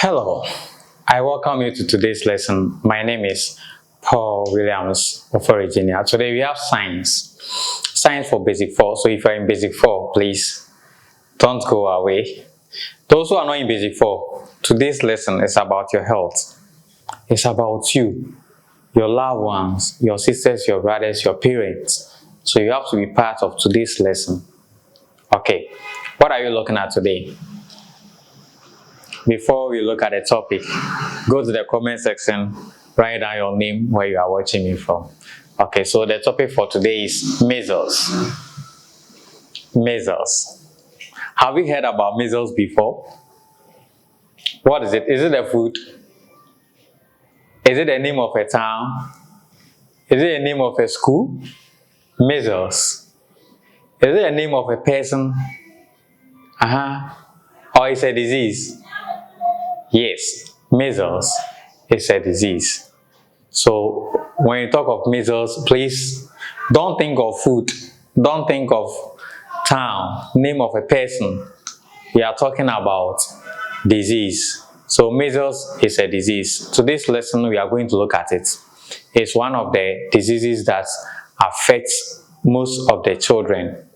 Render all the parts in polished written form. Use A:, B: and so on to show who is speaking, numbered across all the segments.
A: Hello, I welcome you to today's lesson. My name is Paul Williams of Virginia. Today we have science. Science for Basic 4. So if you're in Basic 4, please don't go away. Those who are not in Basic 4, today's lesson is about your health. It's about you, your loved ones, your sisters, your brothers, your parents. So you have to be part of today's lesson. Okay, what are you looking at today? Before we look at the topic, go to the comment section, write down your name, where you are watching me from. Okay, so the topic for today is measles. Measles. Have you heard about measles before? What is it? Is it a food? Is it the name of a town? Is it the name of a school? Measles. Is it the name of a person? Or is it a disease? Yes, measles is a disease. So when you talk of measles, please don't think of food, don't think of town, name of a person. We are talking about disease. So measles is a disease. Today's lesson, we are going to look at it. It's one of the diseases that affects most of the children.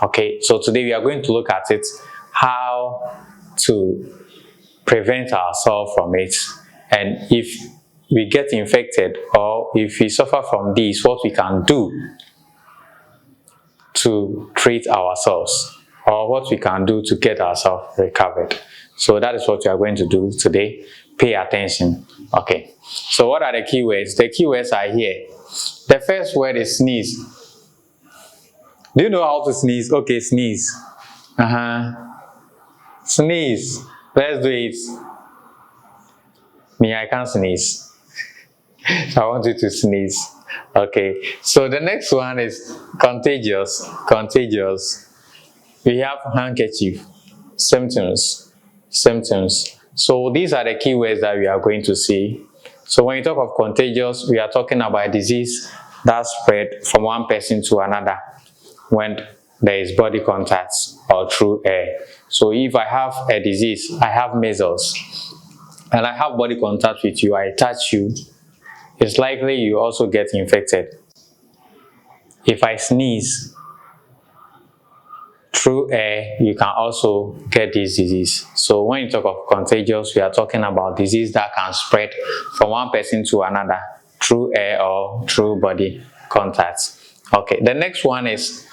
A: Okay, so today we are going to look at it, how to prevent ourselves from it, and if we get infected or if we suffer from this, what we can do to treat ourselves or what we can do to get ourselves recovered. So that is what we are going to do today. Pay attention. Okay, so what are the keywords? The keywords are here. The first word is sneeze. Do you know how to sneeze? Okay, sneeze. Sneeze. Let's do it. Me, I can't sneeze. I want you to sneeze. Okay, so the next one is contagious. Contagious. We have handkerchief. Symptoms. Symptoms. So these are the keywords that we are going to see. So when you talk of contagious, we are talking about a disease that spread from one person to another when there is body contact or through air. So if I have a disease, I have measles, and I have body contact with you, I touch you, it's likely you also get infected. If I sneeze through air, you can also get this disease. So when you talk of contagious, we are talking about disease that can spread from one person to another through air or through body contact. Okay, the next one is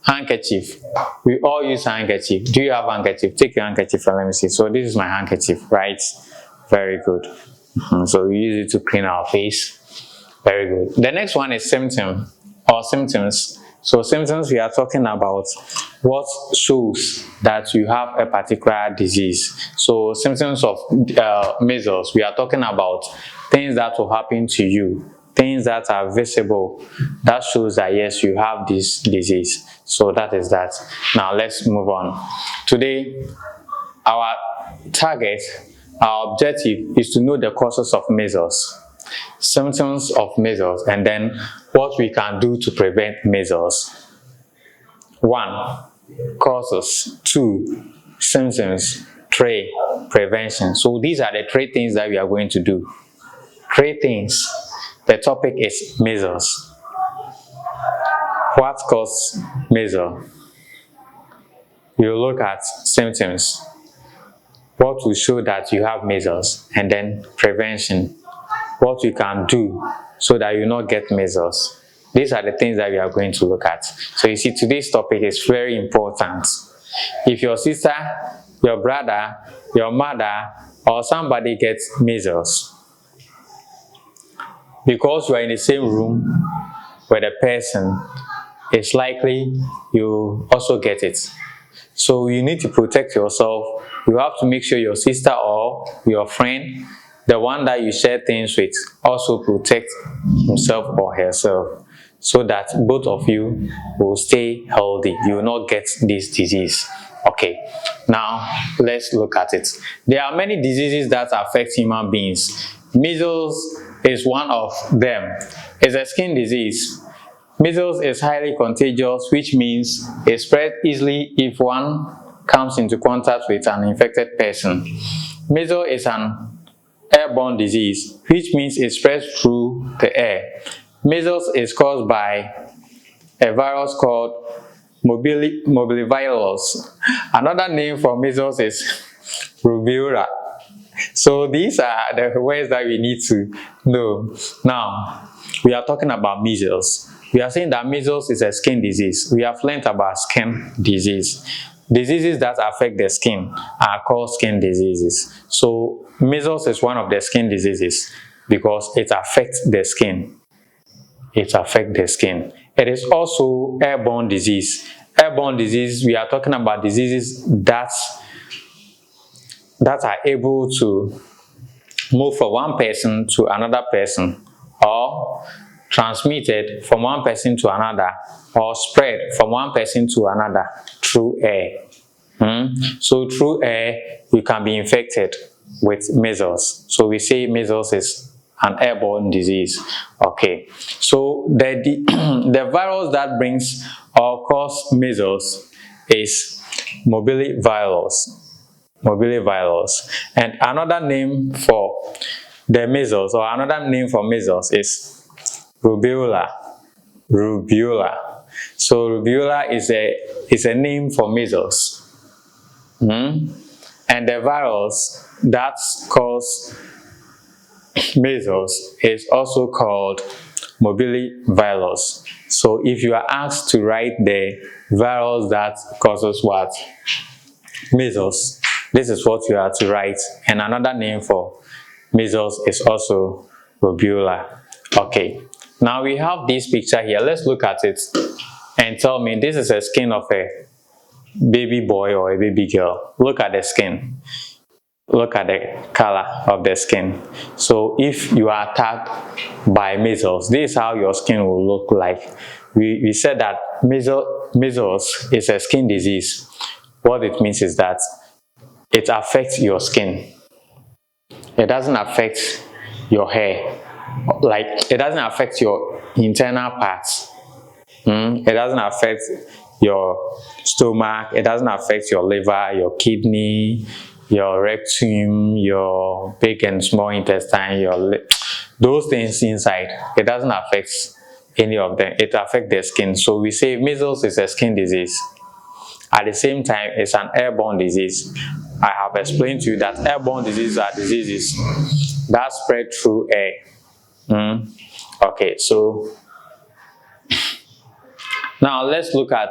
A: handkerchief. We all use handkerchief. Do you have handkerchief? Take your handkerchief and let me see. So this is my handkerchief, right? Very good. So we use it to clean our face. Very good. The next one is symptom or symptoms. So symptoms, we are talking about what shows that you have a particular disease. So symptoms of measles, we are talking about things that will happen to you, things that are visible, that shows that yes, you have this disease. So that is that. Now let's move on. Today, our target, our objective is to know the causes of measles, symptoms of measles, and then what we can do to prevent measles. 1. Causes. 2. Symptoms. 3. Prevention. So these are the 3 things that we are going to do. 3 things. The topic is measles. What causes measles? You look at symptoms. What will show that you have measles? And then prevention. What you can do so that you not get measles. These are the things that we are going to look at. So you see, today's topic is very important. If your sister, your brother, your mother, or somebody gets measles, because you are in the same room with a person, it's likely you also get it. So you need to protect yourself. You have to make sure your sister or your friend, the one that you share things with, also protect himself or herself, so that both of you will stay healthy. You will not get this disease. Okay, now let's look at it. There are many diseases that affect human beings. Measles is one of them. It's a skin disease. Measles is highly contagious, which means it spreads easily if one comes into contact with an infected person. Measles is an airborne disease, which means it spreads through the air. Measles is caused by a virus called morbillivirus. Another name for measles is rubella. So these are the words that we need to know. Now, we are talking about measles. We are saying that measles is a skin disease. We have learned about skin disease. Diseases that affect the skin are called skin diseases. So measles is one of the skin diseases because it affects the skin. It affects the skin. It is also airborne disease. Airborne disease, we are talking about diseases that are able to move from one person to another person, or transmitted from one person to another, or spread from one person to another through air. So through air, you can be infected with measles. So we say measles is an airborne disease. Okay, so the virus that brings or cause measles is morbillivirus. And another name for the measles, or another name for measles, is rubella. So rubella is a name for measles. And the virus that causes measles is also called morbillivirus. So if you are asked to write the virus that causes what? Measles, this is what you are to write. And another name for measles is also rubella. Okay, now we have this picture here. Let's look at it and tell me, this is a skin of a baby boy or a baby girl. Look at the skin. Look at the color of the skin. So if you are attacked by measles, this is how your skin will look like. We said that measles is a skin disease. What it means is that it affects your skin. It doesn't affect your hair. Like, it doesn't affect your internal parts. It doesn't affect your stomach. It doesn't affect your liver, your kidney, your rectum, your big and small intestine, those things inside. It doesn't affect any of them. It affects the skin. So we say measles is a skin disease. At the same time, it's an airborne disease. I have explained to you that airborne diseases are diseases that spread through air. Okay, so now let's look at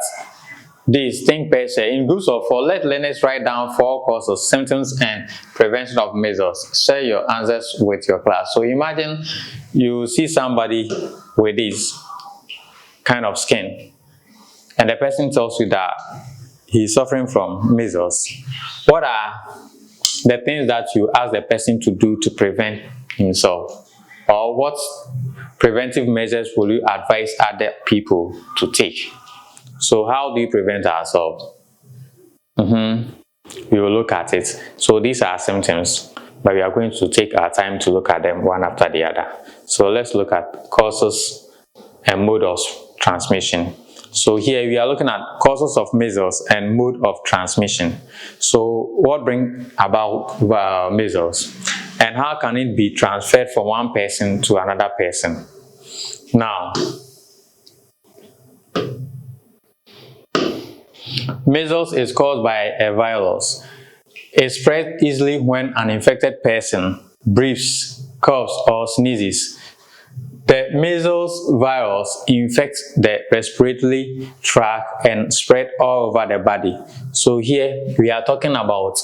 A: this. Think per se. In groups of 4, let learners write down 4 causes, symptoms, and prevention of measles. Share your answers with your class. So imagine you see somebody with this kind of skin, and the person tells you that he's suffering from measles. What are the things that you ask the person to do to prevent himself? Or what preventive measures will you advise other people to take? So how do you prevent ourselves? We will look at it. So these are symptoms, but we are going to take our time to look at them one after the other. So let's look at causes and mode of transmission. So here we are looking at causes of measles and mode of transmission. So what brings about measles, and how can it be transferred from one person to another person? Now, measles is caused by a virus. It spreads easily when an infected person breathes, coughs, or sneezes. The measles virus infects the respiratory tract and spread all over the body. So here we are talking about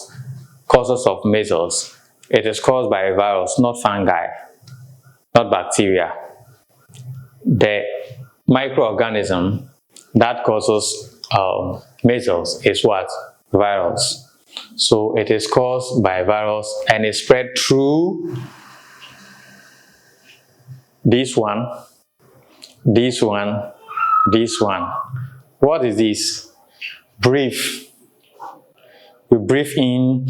A: causes of measles. It is caused by a virus, not fungi, not bacteria. The microorganism that causes measles is what? Virus. So it is caused by virus and is spread through this one, this one, this one. What is this? Breathe. We breathe in,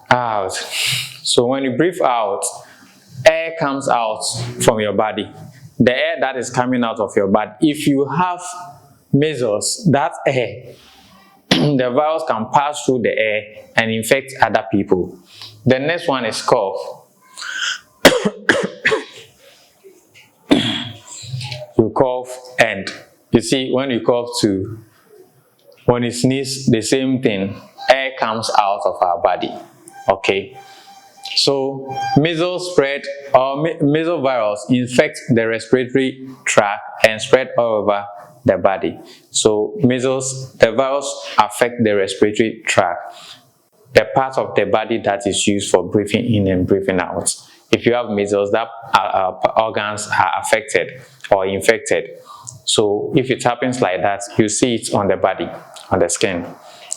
A: out. So when you breathe out, air comes out from your body. The air that is coming out of your body. If you have measles, that air, the virus can pass through the air and infect other people. The next one is cough. You cough, and you see when you cough too, when you sneeze, the same thing, air comes out of our body. Okay, so measles spread, or measles virus infect the respiratory tract and spread all over the body. So measles, the virus affect the respiratory tract, the part of the body that is used for breathing in and breathing out. If you have measles, that organs are affected or infected. So if it happens like that, you see it on the body, on the skin.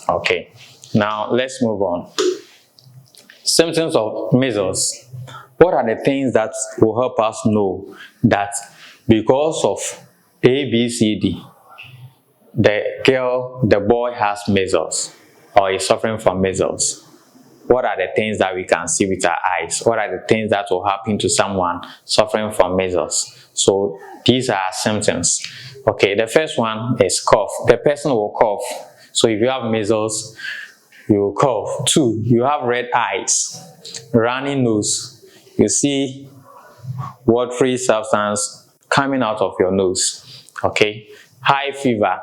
A: Okay, now let's move on. Symptoms of measles. What are the things that will help us know that because of A, B, C, D, the boy has measles or is suffering from measles? What are the things that we can see with our eyes? What are the things that will happen to someone suffering from measles? So these are symptoms. Okay, the first one is cough. The person will cough. So if you have measles, you will cough. 2, you have red eyes, runny nose. You see watery substance coming out of your nose. Okay, high fever,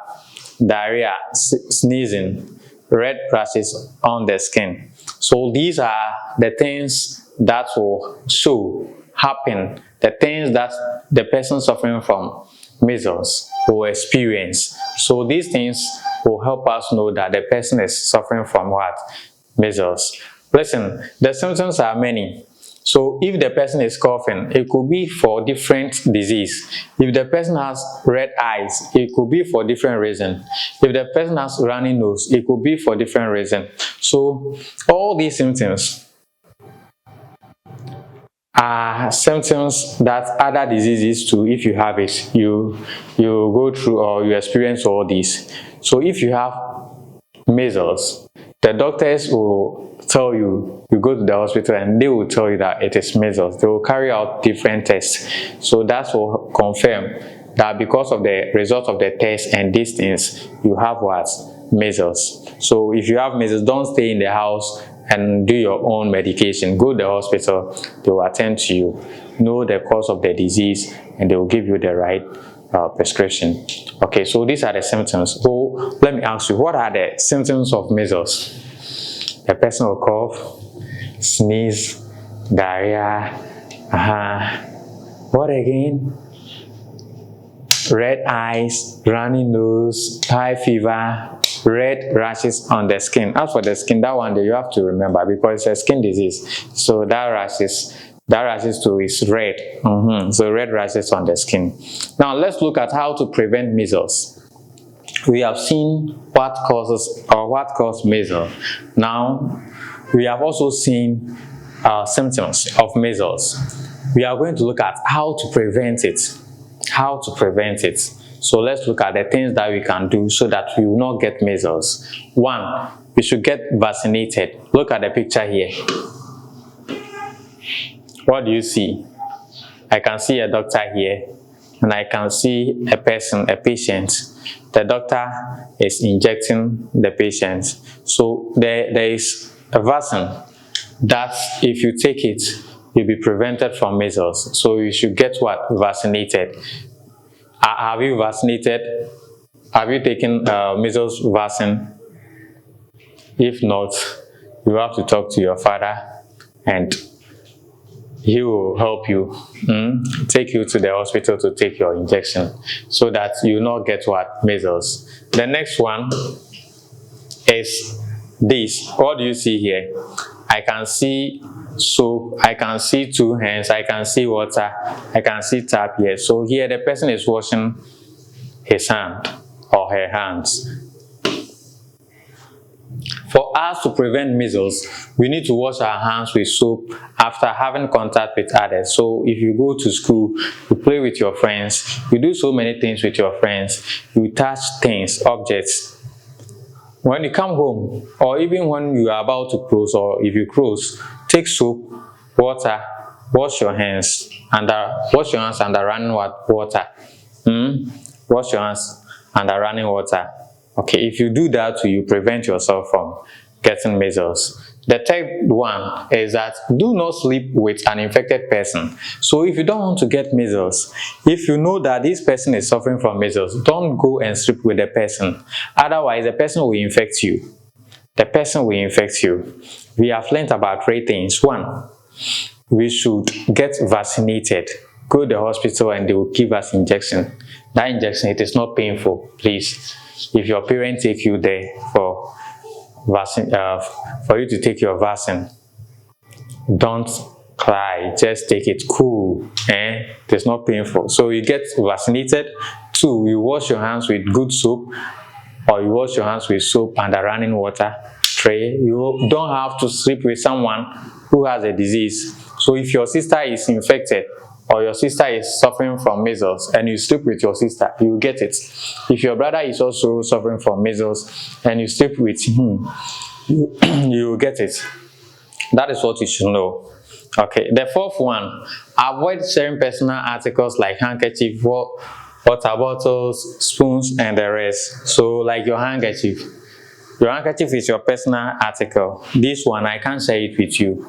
A: diarrhea, sneezing, red rashes on the skin. So these are the things that will happen, the things that the person suffering from measles will experience. So these things will help us know that the person is suffering from what? Measles. Listen, the symptoms are many. So if the person is coughing, it could be for different disease. If the person has red eyes, it could be for different reason. If the person has runny nose, it could be for different reason. So all these symptoms are symptoms that other diseases too, if you have it, you go through or you experience all these. So if you have measles, the doctors will tell you, you go to the hospital and they will tell you that it is measles. They will carry out different tests. So that will confirm that because of the result of the test and these things, you have what? Measles. So if you have measles, don't stay in the house and do your own medication. Go to the hospital, they will attend to you, know the cause of the disease, and they will give you the right prescription. Okay, so these are the symptoms. So let me ask you, what are the symptoms of measles? The person will cough, sneeze, diarrhea, what again? Red eyes, runny nose, high fever, red rashes on the skin. As for the skin, that one you have to remember because it's a skin disease. So that rashes too is red. So red rashes on the skin. Now let's look at how to prevent measles. We have seen what causes measles. Now we have also seen symptoms of measles. We are going to look at how to prevent it. So let's look at the things that we can do so that we will not get measles. 1, we should get vaccinated. Look at the picture here. What do you see? I can see a doctor here, and I can see a patient. The doctor is injecting the patient. So there is a vaccine that if you take it, you'll be prevented from measles. So you should get what? Vaccinated. Have you vaccinated? Have you taken measles vaccine? If not, you have to talk to your father and he will help you, take you to the hospital to take your injection so that you will not get what? Measles. The next one is this. What do you see here? I can see soap, I can see 2 hands, I can see water, I can see tap here. So here the person is washing his hand or her hands. For us to prevent measles, we need to wash our hands with soap after having contact with others. So if you go to school, you play with your friends, you do so many things with your friends, you touch things, objects. When you come home, or even when you are about to close, or if you close, take soap, water, wash your hands under running water. Wash your hands under running water. Okay, if you do that, you prevent yourself from getting measles. The third one is that do not sleep with an infected person. So if you don't want to get measles, if you know that this person is suffering from measles, don't go and sleep with the person. Otherwise, the person will infect you. The person will infect you. We have learned about 3 things. 1, we should get vaccinated. Go to the hospital and they will give us injection. That injection, it is not painful. Please, if your parents take you there for vaccine, for you to take your vaccine, don't cry, just take it cool. It's not painful. So you get vaccinated. 2, you wash your hands with good soap, or you wash your hands with soap and running water. 3, you don't have to sleep with someone who has a disease. So if your sister is infected or your sister is suffering from measles and you sleep with your sister, you will get it. If your brother is also suffering from measles and you sleep with him, you will get it. That is what you should know. Okay, the 4th one, avoid sharing personal articles like handkerchief, water bottles, spoons, and the rest. So like your handkerchief is your personal article. This one, I can't share it with you,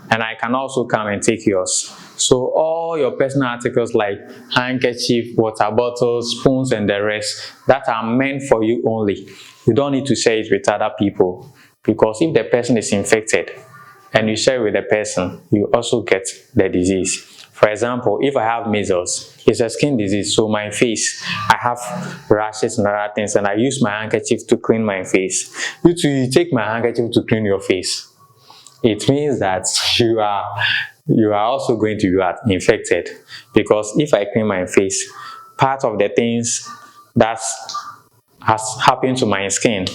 A: and I can also come and take yours. So all your personal articles like handkerchief, water bottles, spoons, and the rest, that are meant for you only. You don't need to share it with other people, because if the person is infected and you share with the person, you also get the disease. For example, if I have measles, it's a skin disease, so my face, I have rashes and other things, and I use my handkerchief to clean my face. You too, you take my handkerchief to clean your face. It means that you are also going to be infected, because if I clean my face, part of the things that has happened to my skin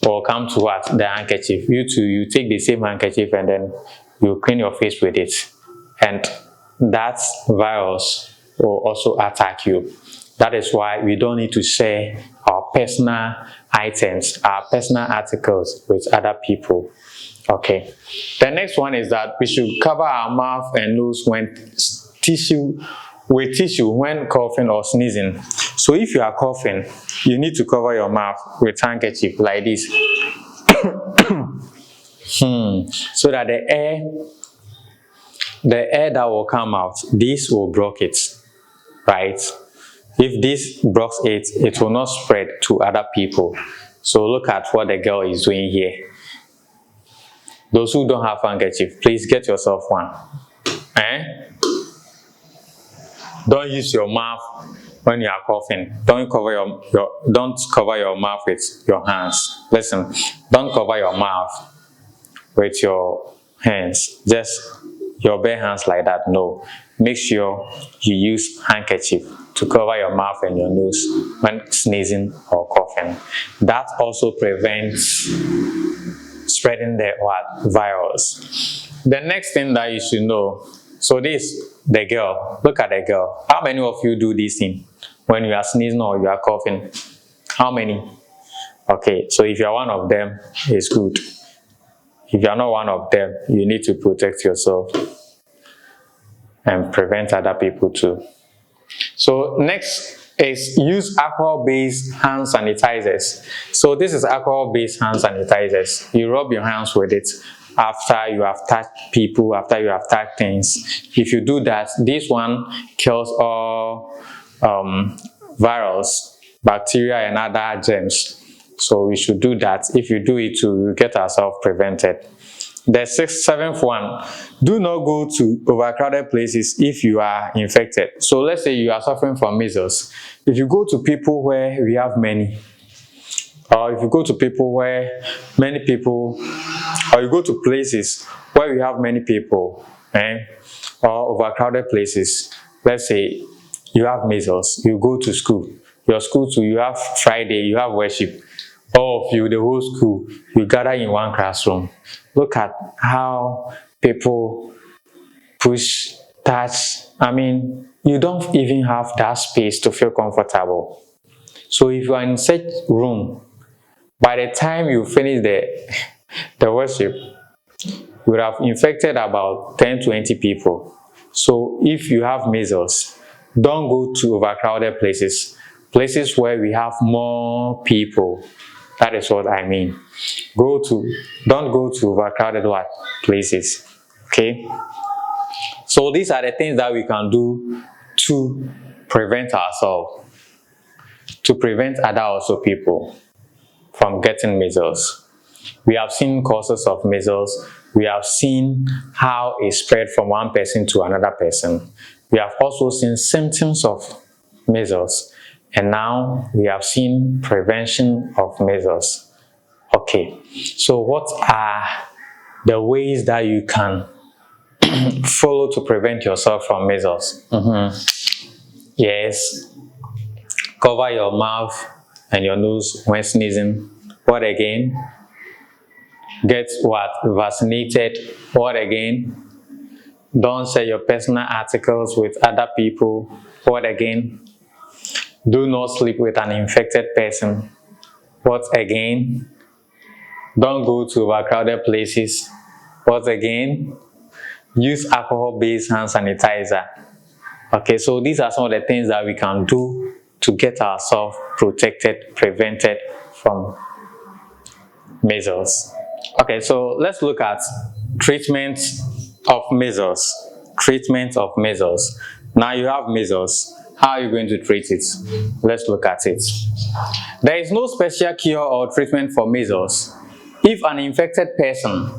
A: will come to the handkerchief. You too, you take the same handkerchief and then you clean your face with it, and that virus will also attack you. That is why we don't need to share our personal items, our personal articles with other people. Okay. The next one is that we should cover our mouth and nose with tissue when coughing or sneezing. So if you are coughing, you need to cover your mouth with handkerchief like this. So that the air that will come out, this will block it, right? If this blocks it, it will not spread to other people. So look at what the girl is doing here. Those who don't have handkerchief, please get yourself one. Don't use your mouth when you are coughing. Don't cover your mouth with your hands. Listen, don't cover your mouth with your hands, just your bare hands like that. No, make sure you use handkerchief to cover your mouth and your nose when sneezing or coughing. That also prevents spreading the virus. The next thing that you should know, so the girl, look at the girl. How many of you do this thing when you are sneezing or you are coughing? How many? Okay, so if you are one of them, it's good. If you are not one of them, you need to protect yourself and prevent other people too. So next is use alcohol-based hand sanitizers. So this is alcohol-based hand sanitizers. You rub your hands with it after you have touched people, after you have touched things. If you do that, this one kills all virus, bacteria, and other germs. So we should do that. If you do it too, you get ourselves prevented. The 7th one, do not go to overcrowded places if you are infected. So let's say you are suffering from measles. If you go to people where we have many, or if you go to people where many people, or you go to places where we have many people, or overcrowded places, let's say you have measles, you go to school, your school too, you have Friday, you have worship, all of you, the whole school, you gather in one classroom. Look at how people push, touch. I mean, you don't even have that space to feel comfortable. So if you are in such room, by the time you finish the worship, you would have infected about 10-20 people. So if you have measles, don't go to overcrowded places, places where we have more people. That is what I mean. Don't go to overcrowded what places. Okay. So these are the things that we can do to prevent ourselves, to prevent other also people from getting measles. We have seen causes of measles. We have seen how it spread from one person to another person. We have also seen symptoms of measles. And now we have seen prevention of measles. Okay, so what are the ways that you can follow to prevent yourself from measles? Yes, cover your mouth and your nose when sneezing. What again? Get what? Vaccinated. What again? Don't share your personal articles with other people. What again? Do not sleep with an infected person. What again? Don't go to overcrowded places. What again? Use alcohol-based hand sanitizer. Okay, so these are some of the things that we can do to get ourselves protected, prevented from measles. Okay, so let's look at treatment of measles. Treatment of measles. Now you have measles. How are you going to treat it? Let's look at it. There is no special cure or treatment for measles. If an infected person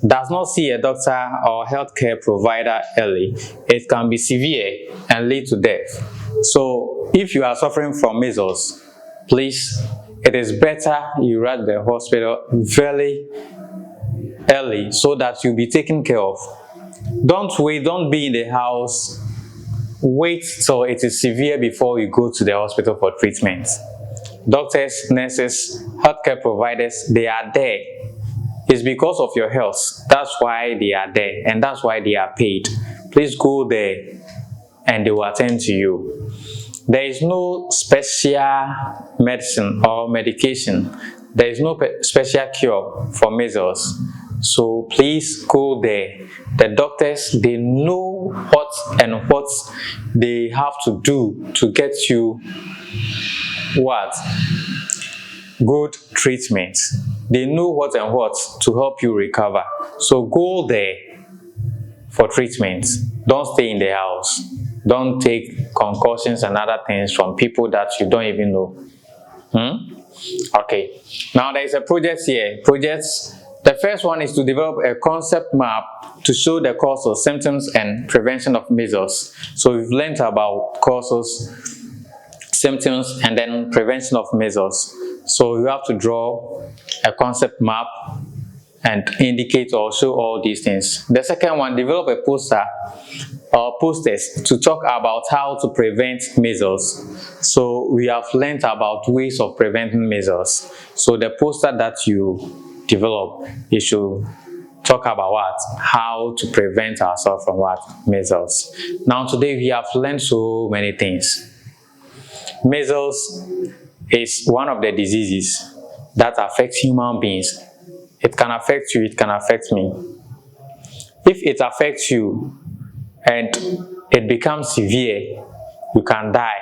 A: does not see a doctor or healthcare provider early, it can be severe and lead to death. So if you are suffering from measles, please, it is better you rush the hospital very early so that you'll be taken care of. Don't wait, don't be in the house. Wait till it is severe before you go to the hospital for treatment. Doctors, nurses, healthcare providers, they are there. It's because of your health. That's why they are there and that's why they are paid. Please go there and they will attend to you. There is no special medicine or medication. There is no special cure for measles. So please go there. The doctors, they know what they have to do to get you what? Good treatment. They know what to help you recover. So go there for treatment. Don't stay in the house. Don't take concussions and other things from people that you don't even know. Okay. Now there is a project here. The first one is to develop a concept map to show the causes, symptoms, and prevention of measles. So we've learned about causes, symptoms, and then prevention of measles. So you have to draw a concept map and indicate or show all these things. The second one, develop a poster or posters to talk about how to prevent measles. So we have learned about ways of preventing measles. So the poster that you develop, you should talk about what? How to prevent ourselves from what? Measles. Now today we have learned so many things. Measles is one of the diseases that affects human beings. It can affect you, it can affect me. If it affects you and it becomes severe, you can die.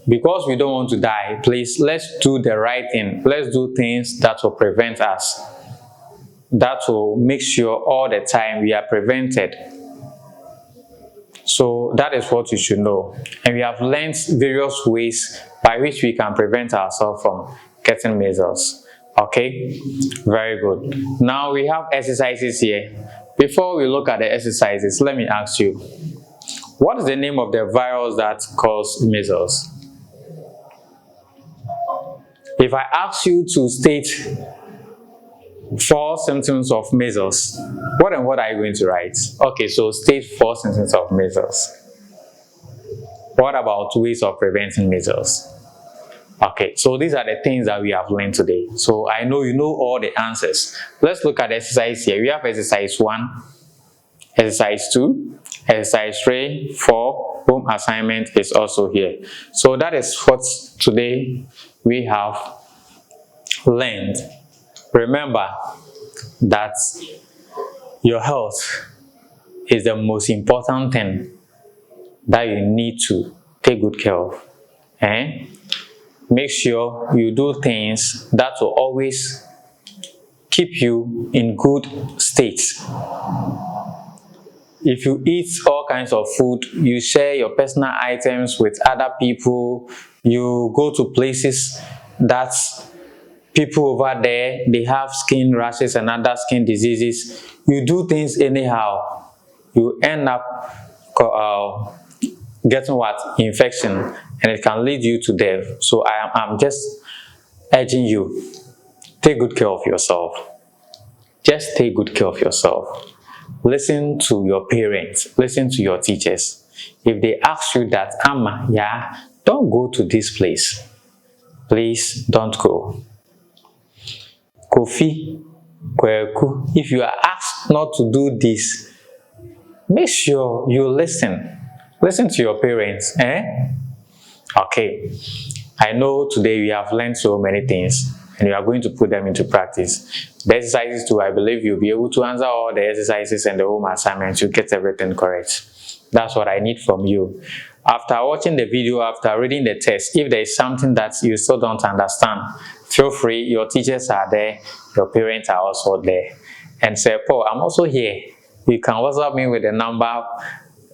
A: Because we don't want to die, please, let's do the right thing. Let's do things that will prevent us. That will make sure all the time we are prevented. So that is what you should know. And we have learned various ways by which we can prevent ourselves from getting measles. Okay, very good. Now we have exercises here. Before we look at the exercises, let me ask you, what is the name of the virus that causes measles? If I ask you to state 4 symptoms of measles, what and what are you going to write? Okay, so state 4 symptoms of measles. What about ways of preventing measles? Okay, so these are the things that we have learned today. So I know you know all the answers. Let's look at the exercise here. We have exercise 1, exercise 2, exercise 3, 4. Home assignment is also here. So that is what today we have learned. Remember that your health is the most important thing that you need to take good care of. make sure you do things that will always keep you in good state. If you eat all kinds of food, you share your personal items with other people, you go to places that people over there, they have skin rashes and other skin diseases, you do things anyhow, you end up getting what? Infection, and it can lead you to death. So I'm just urging you, take good care of yourself. Just take good care of yourself. Listen to your parents, listen to your teachers. If they ask you that, Amma, yeah, don't go to this place, please don't go. Kofi, Kweku, if you are asked not to do this, make sure you listen. Listen to your parents, Okay, I know today we have learned so many things and you are going to put them into practice. The exercises too, I believe you'll be able to answer all the exercises and the home assignments. You get everything correct. That's what I need from you. After watching the video, after reading the test, if there is something that you still don't understand, feel free. Your teachers are there, your parents are also there. And say, Paul, I'm also here. You can WhatsApp me with the number.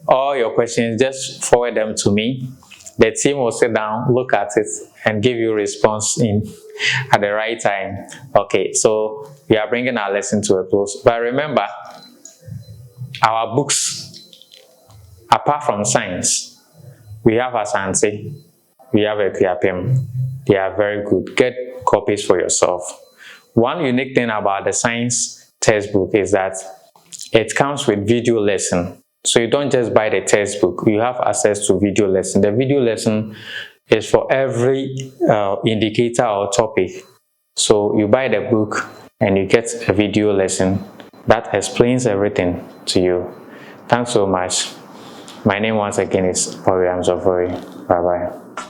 A: All your questions, just forward them to me. The team will sit down, look at it, and give you a response at the right time. Okay, so we are bringing our lesson to a close. But remember, our books, apart from science, we have Asante, we have Ekuapem. They are very good. Get copies for yourself. One unique thing about the science textbook is that it comes with video lesson. So you don't just buy the textbook, you have access to video lesson. The video lesson is for every indicator or topic. So you buy the book and you get a video lesson that explains everything to you. Thanks so much. My name once again is Paul Williams. Bye bye.